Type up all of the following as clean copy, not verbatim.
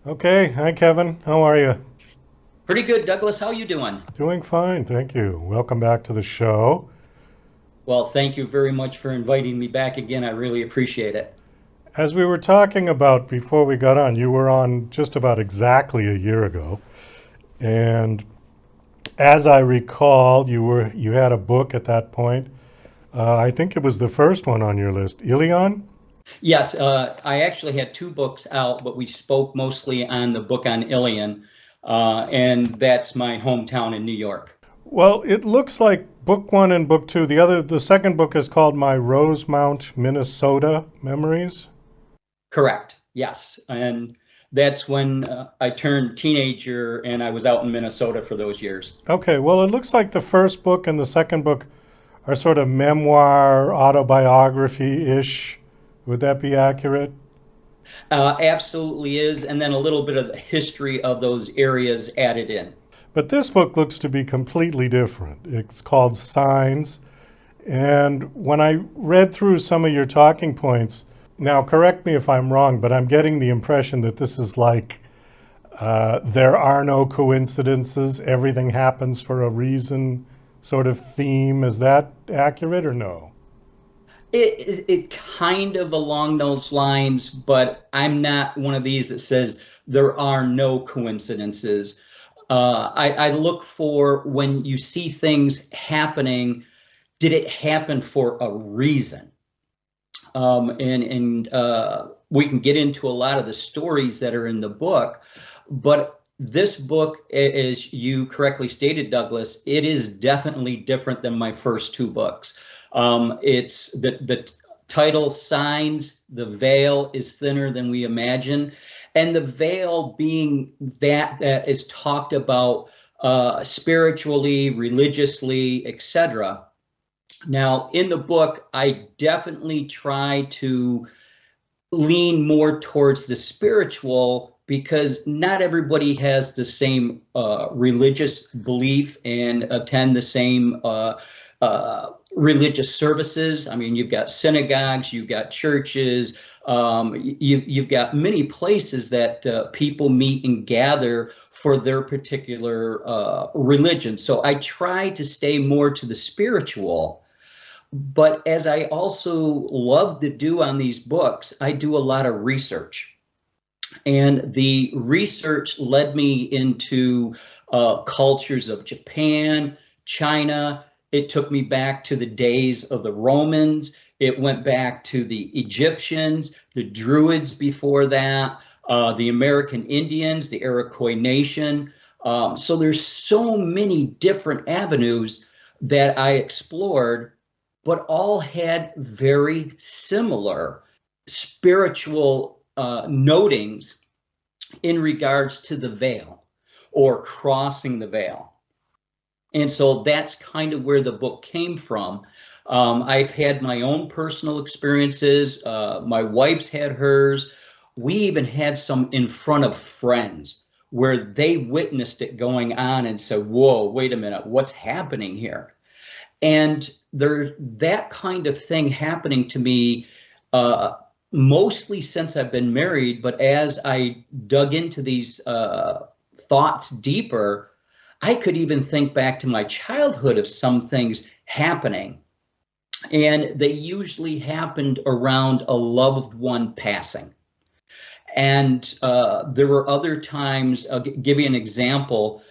Okay, hi Kevin. How are you? Pretty good, Douglas. How you doing? Doing fine, thank you. Welcome back to the show. Well, thank you very much for inviting me back again. I really appreciate it. As we were talking about before we got on, you were on just about exactly a year ago. And as I recall, you had a book at that point. I think it was the first one on your list, Ilion. Yes, I actually had two books out, but we spoke mostly on the book on Ilion, and that's my hometown in New York. Well, it looks like book one and book two. The second book is called My Rosemount, Minnesota Memories. Correct. Yes, and that's when I turned teenager, and I was out in Minnesota for those years. Okay, well, it looks like the first book and the second book are sort of memoir, autobiography ish. Would that be accurate? Absolutely is, and then a little bit of the history of those areas added in. But this book looks to be completely different. It's called Signs. And when I read through some of your talking points, now correct me if I'm wrong, but I'm getting the impression that this is like there are no coincidences, everything happens for a reason sort of theme. Is that accurate or no? It kind of along those lines, but I'm not one of these that says there are no coincidences. I look for when you see things happening, did it happen for a reason? And we can get into a lot of the stories that are in the book, but this book, as you correctly stated, Douglas, it is definitely different than my first two books. It's the title Signs, the veil is thinner than we imagine. And the veil being that is talked about spiritually, religiously, etc. Now, in the book, I definitely try to lean more towards the spiritual because not everybody has the same religious belief and attend the same religious services. I mean, you've got synagogues, you've got churches, you've got many places that people meet and gather for their particular religion. So I try to stay more to the spiritual, but as I also love to do on these books, I do a lot of research. And the research led me into cultures of Japan, China. It took me back to the days of the Romans. It went back to the Egyptians, the Druids before that, the American Indians, the Iroquois Nation. So there's so many different avenues that I explored, but all had very similar spiritual notings in regards to the veil or crossing the veil. And so that's kind of where the book came from. I've had my own personal experiences. My wife's had hers. We even had some in front of friends where they witnessed it going on and said, whoa, wait a minute, what's happening here? And there, that kind of thing happening to me mostly since I've been married. But as I dug into these thoughts deeper, I could even think back to my childhood of some things happening. And they usually happened around a loved one passing. And there were other times, I'll give you an example.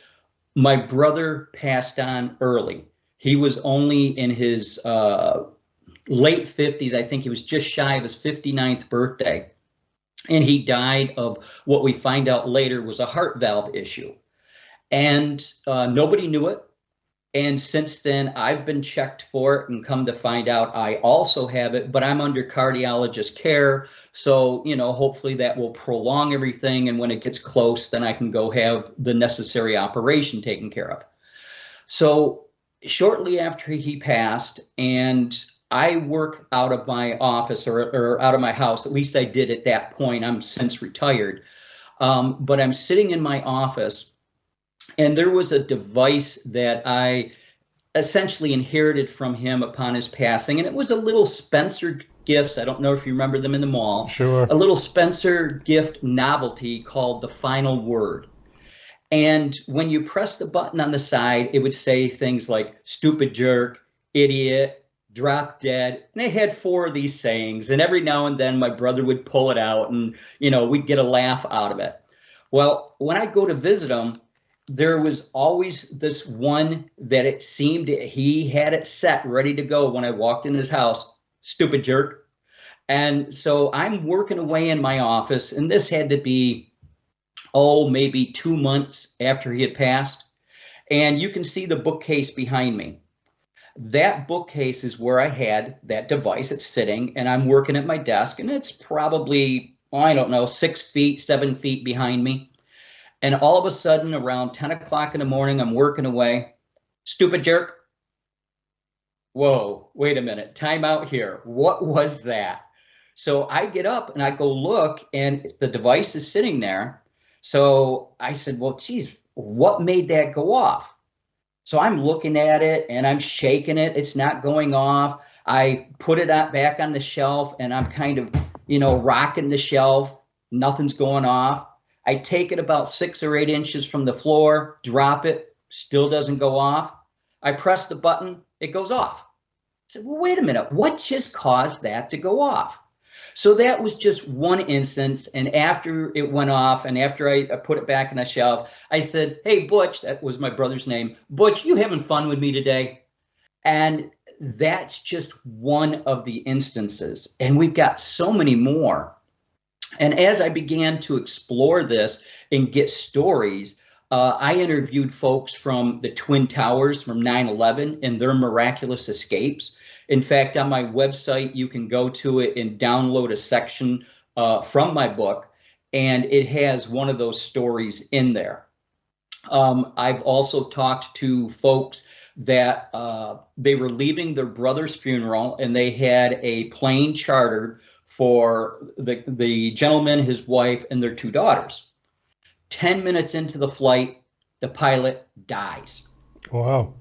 My brother passed on early. He was only in his late 50s. I think he was just shy of his 59th birthday. And he died of what we find out later was a heart valve issue. And nobody knew it. And since then, I've been checked for it and come to find out I also have it, but I'm under cardiologist care. So, hopefully that will prolong everything. And when it gets close, then I can go have the necessary operation taken care of. So, shortly after he passed, and I work out of my office or out of my house, at least I did at that point. I'm since retired. But I'm sitting in my office, and there was a device that I essentially inherited from him upon his passing. And it was a little Spencer gifts. I don't know if you remember them in the mall. Sure. A little Spencer gift novelty called The Final Word. And when you press the button on the side, it would say things like stupid jerk, idiot, drop dead. And it had four of these sayings. And every now and then my brother would pull it out and, we'd get a laugh out of it. Well, when I go to visit him, there was always this one that it seemed he had it set ready to go when I walked in his house. Stupid jerk. And so I'm working away in my office, and this had to be, maybe 2 months after he had passed. And you can see the bookcase behind me. That bookcase is where I had that device. It's sitting, and I'm working at my desk, and it's probably, I don't know, 6 feet, 7 feet behind me. And all of a sudden, around 10 o'clock in the morning, I'm working away. Stupid jerk. Whoa, wait a minute. Time out here. What was that? So I get up and I go look, and the device is sitting there. So I said, well, geez, what made that go off? So I'm looking at it and I'm shaking it. It's not going off. I put it back on the shelf, and I'm kind of, rocking the shelf. Nothing's going off. I take it about 6 or 8 inches from the floor, drop it, still doesn't go off. I press the button, it goes off. I said, well, wait a minute, what just caused that to go off? So that was just one instance. And after it went off, and after I put it back on the shelf, I said, hey, Butch, that was my brother's name. Butch, you having fun with me today? And that's just one of the instances. And we've got so many more. And as I began to explore this and get stories, I interviewed folks from the Twin Towers from 9/11 and their miraculous escapes. In fact, on my website, you can go to it and download a section from my book, and it has one of those stories in there. I've also talked to folks that they were leaving their brother's funeral, and they had a plane chartered for the gentleman, his wife, and their 2 daughters. 10 minutes into the flight, the pilot dies. Wow.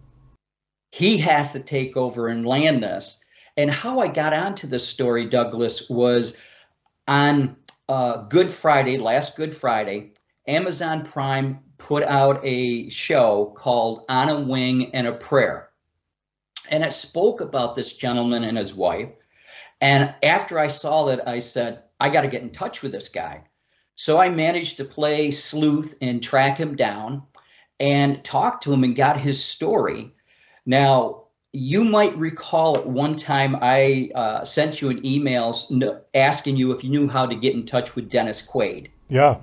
He has to take over and land this. And how I got onto this story, Douglas, was on Good Friday, last Good Friday, Amazon Prime put out a show called On a Wing and a Prayer. And it spoke about this gentleman and his wife. And after I saw that, I said, I got to get in touch with this guy. So I managed to play sleuth and track him down and talk to him and got his story. Now, you might recall at one time I sent you an email asking you if you knew how to get in touch with Dennis Quaid. Yeah.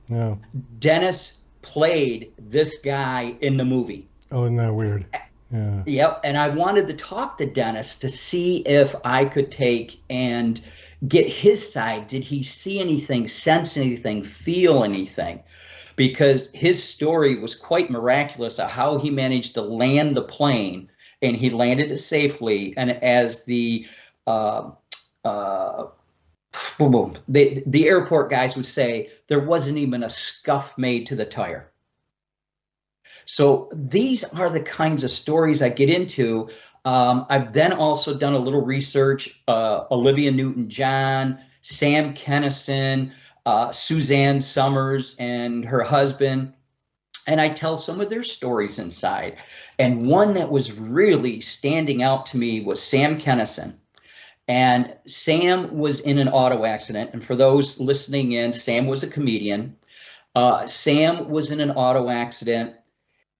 Yeah. Dennis played this guy in the movie. Oh, isn't that weird? Yeah. Yep. And I wanted to talk to Dennis to see if I could take and get his side. Did he see anything, sense anything, feel anything? Because his story was quite miraculous of how he managed to land the plane, and he landed it safely. And as the airport guys would say, there wasn't even a scuff made to the tire. So these are the kinds of stories I get into. I've then also done a little research, Olivia Newton-John, Sam Kinison, Suzanne Summers and her husband, and I tell some of their stories inside. And one that was really standing out to me was Sam Kinison. And Sam was in an auto accident. And for those listening in, Sam was a comedian. Sam was in an auto accident.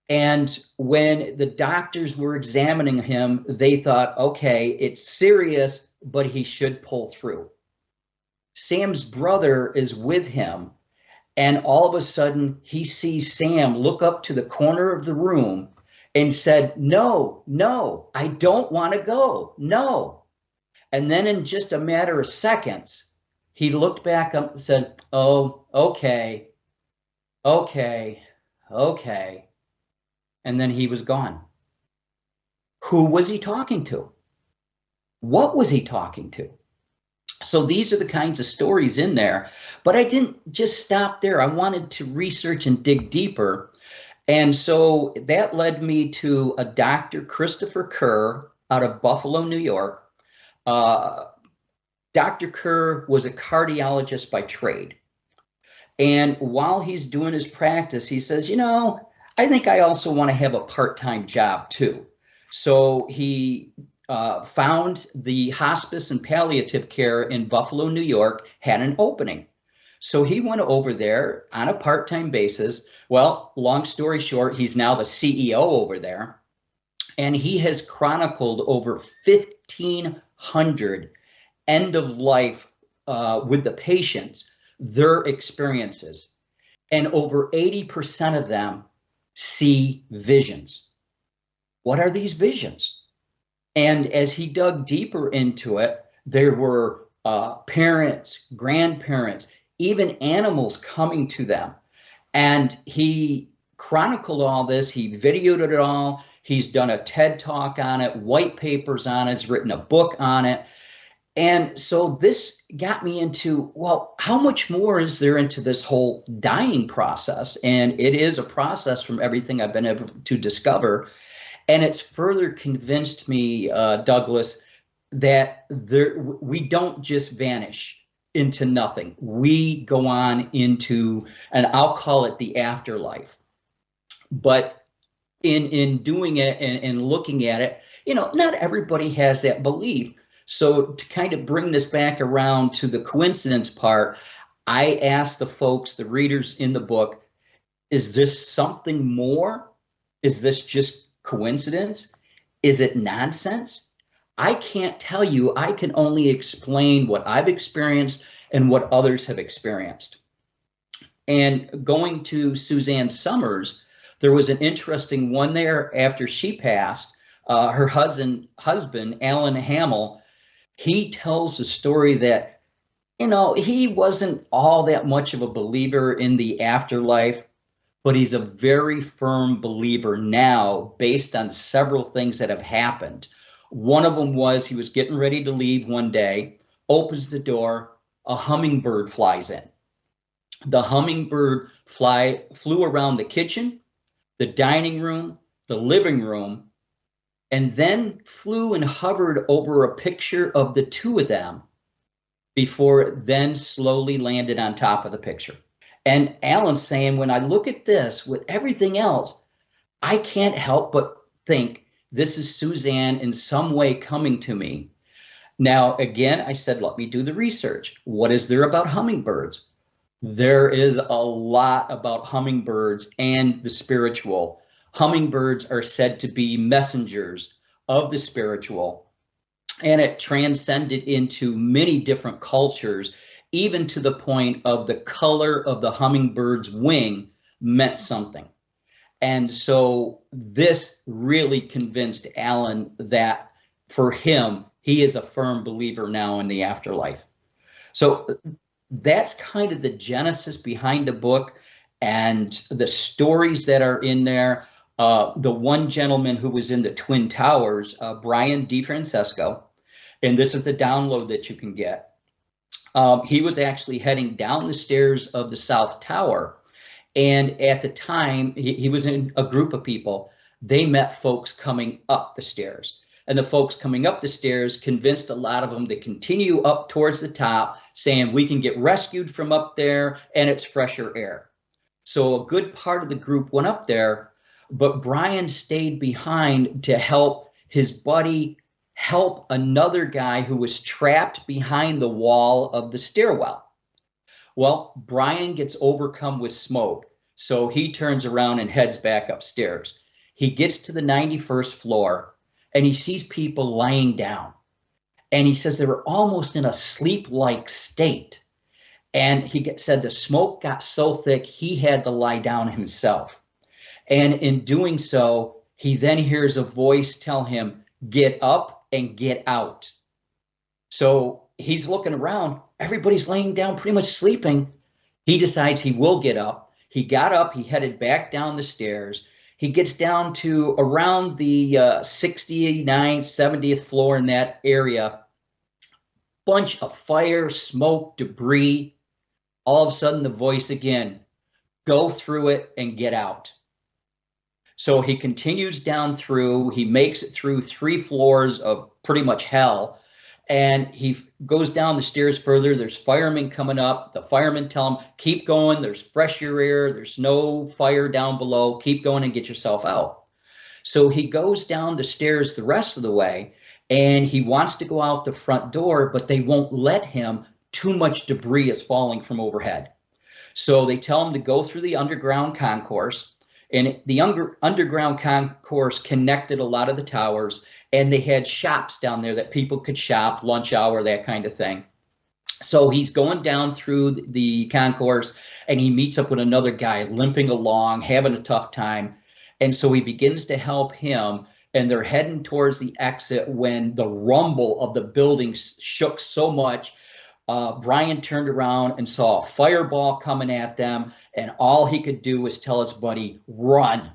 And when the doctors were examining him, they thought, okay, it's serious, but he should pull through. Sam's brother is with him, and all of a sudden he sees Sam look up to the corner of the room and said, no, I don't want to go, no. And then in just a matter of seconds, he looked back up and said, oh, okay. And then he was gone. Who was he talking to? What was he talking to? So these are the kinds of stories in there, but I didn't just stop there. I wanted to research and dig deeper. And so that led me to a Dr. Christopher Kerr out of Buffalo, New York. Dr. Kerr was a cardiologist by trade. And while he's doing his practice, he says, I think I also want to have a part-time job too. So he found the hospice and palliative care in Buffalo, New York, had an opening. So he went over there on a part-time basis. Well, long story short, he's now the CEO over there. And he has chronicled over 1,500 end of life with the patients, their experiences. And over 80% of them see visions. What are these visions? And as he dug deeper into it, there were parents, grandparents, even animals coming to them. And he chronicled all this. He videoed it all. He's done a TED talk on it, white papers on it, he's written a book on it. And so this got me into, well, how much more is there into this whole dying process? And it is a process from everything I've been able to discover. And it's further convinced me, Douglas, that we don't just vanish into nothing. We go on into, and I'll call it the afterlife. But in doing it and looking at it, not everybody has that belief. So to kind of bring this back around to the coincidence part, I asked the folks, the readers in the book, is this something more? Is this just coincidence? Is it nonsense? I can't tell you. I can only explain what I've experienced and what others have experienced. And going to Suzanne Summers, there was an interesting one there after she passed. Her husband, Alan Hamill, he tells the story that, he wasn't all that much of a believer in the afterlife, but he's a very firm believer now based on several things that have happened. One of them was he was getting ready to leave one day, opens the door, a hummingbird flies in. The hummingbird flew around the kitchen, the dining room, the living room, and then flew and hovered over a picture of the two of them before it then slowly landed on top of the picture. And Alan's saying, when I look at this with everything else, I can't help but think this is Suzanne in some way coming to me. Now, again, I said, let me do the research. What is there about hummingbirds? There is a lot about hummingbirds and the spiritual. Hummingbirds are said to be messengers of the spiritual, and it transcended into many different cultures, even to the point of the color of the hummingbird's wing meant something. And so this really convinced Alan that for him, he is a firm believer now in the afterlife. So that's kind of the genesis behind the book and the stories that are in there. The one gentleman who was in the Twin Towers, Brian DeFrancesco, and this is the download that you can get. He was actually heading down the stairs of the South Tower. And at the time, he was in a group of people. They met folks coming up the stairs. And the folks coming up the stairs convinced a lot of them to continue up towards the top, saying we can get rescued from up there and it's fresher air. So a good part of the group went up there, but Brian stayed behind to help his buddy help another guy who was trapped behind the wall of the stairwell. Well, Brian gets overcome with smoke, so he turns around and heads back upstairs. He gets to the 91st floor and he sees people lying down. And he says they were almost in a sleep-like state. And he said the smoke got so thick, he had to lie down himself. And in doing so, he then hears a voice tell him, get up and get out. So he's looking around. Everybody's laying down, pretty much sleeping. He decides he will get up. He got up. He headed back down the stairs. He gets down to around the 69th, 70th floor in that area. Bunch of fire, smoke, debris. All of a sudden, the voice again, go through it and get out. So he continues down through. He makes it through 3 floors of pretty much hell. And he goes down the stairs further. There's firemen coming up. The firemen tell him, keep going. There's fresher air. There's no fire down below. Keep going and get yourself out. So he goes down the stairs the rest of the way, and he wants to go out the front door, but they won't let him. Too much debris is falling from overhead. So they tell him to go through the underground concourse, and the underground concourse connected a lot of the towers, and they had shops down there that people could shop, lunch hour, that kind of thing. So he's going down through the concourse, and he meets up with another guy limping along, having a tough time. And so he begins to help him, and they're heading towards the exit when the rumble of the building shook so much. Brian turned around and saw a fireball coming at them, and all he could do was tell his buddy, run.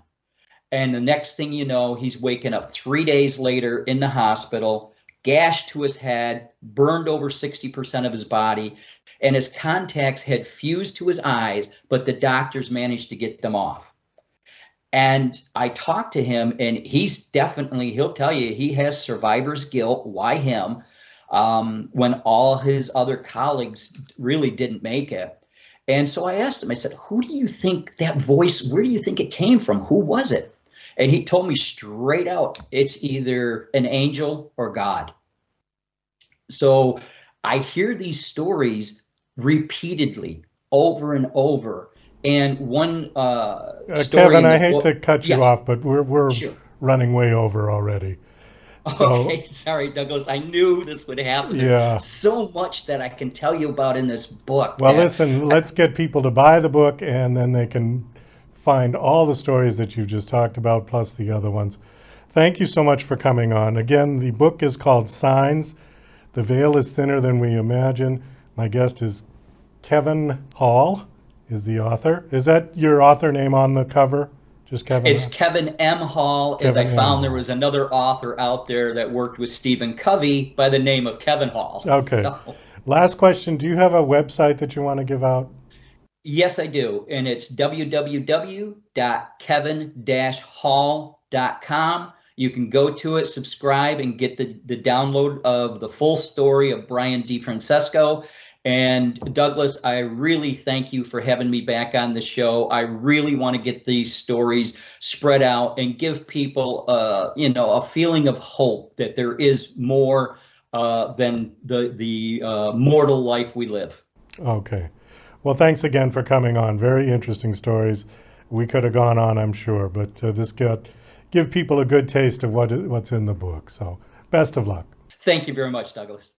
And the next thing you know, he's waking up 3 days later in the hospital, gashed to his head, burned over 60% of his body, and his contacts had fused to his eyes, but the doctors managed to get them off. And I talked to him, and he'll tell you, he has survivor's guilt. Why him? When all his other colleagues really didn't make it. And so I asked him, I said, who do you think that voice, where do you think it came from? Who was it? And he told me straight out, it's either an angel or God. So I hear these stories repeatedly over and over. And one story. Kevin, I hate to cut you Yes. off, but we're Sure. running way over already. So, Okay, sorry, Douglas. I knew this would happen. Yeah. There's so much that I can tell you about in this book. Well, listen, let's get people to buy the book, and then they can find all the stories that you've just talked about, plus the other ones. Thank you so much for coming on. Again, the book is called Signs. The Veil is Thinner Than We Imagine. My guest is Kevin Hall, is the author. Is that your author name on the cover? Just Kevin? It's Kevin M. Hall, as I found there was another author out there that worked with Stephen Covey by the name of Kevin Hall. Okay. So, last question. Do you have a website that you want to give out? yes, I do. And it's www.kevin-hall.com. You can go to it, subscribe, and get the download of the full story of Brian DeFrancesco. And Douglas, I really thank you for having me back on the show. I really want to get these stories spread out and give people, a feeling of hope that there is more than the mortal life we live. Okay. Well, thanks again for coming on. Very interesting stories. We could have gone on, I'm sure, but this give people a good taste of what's in the book. So best of luck. Thank you very much, Douglas.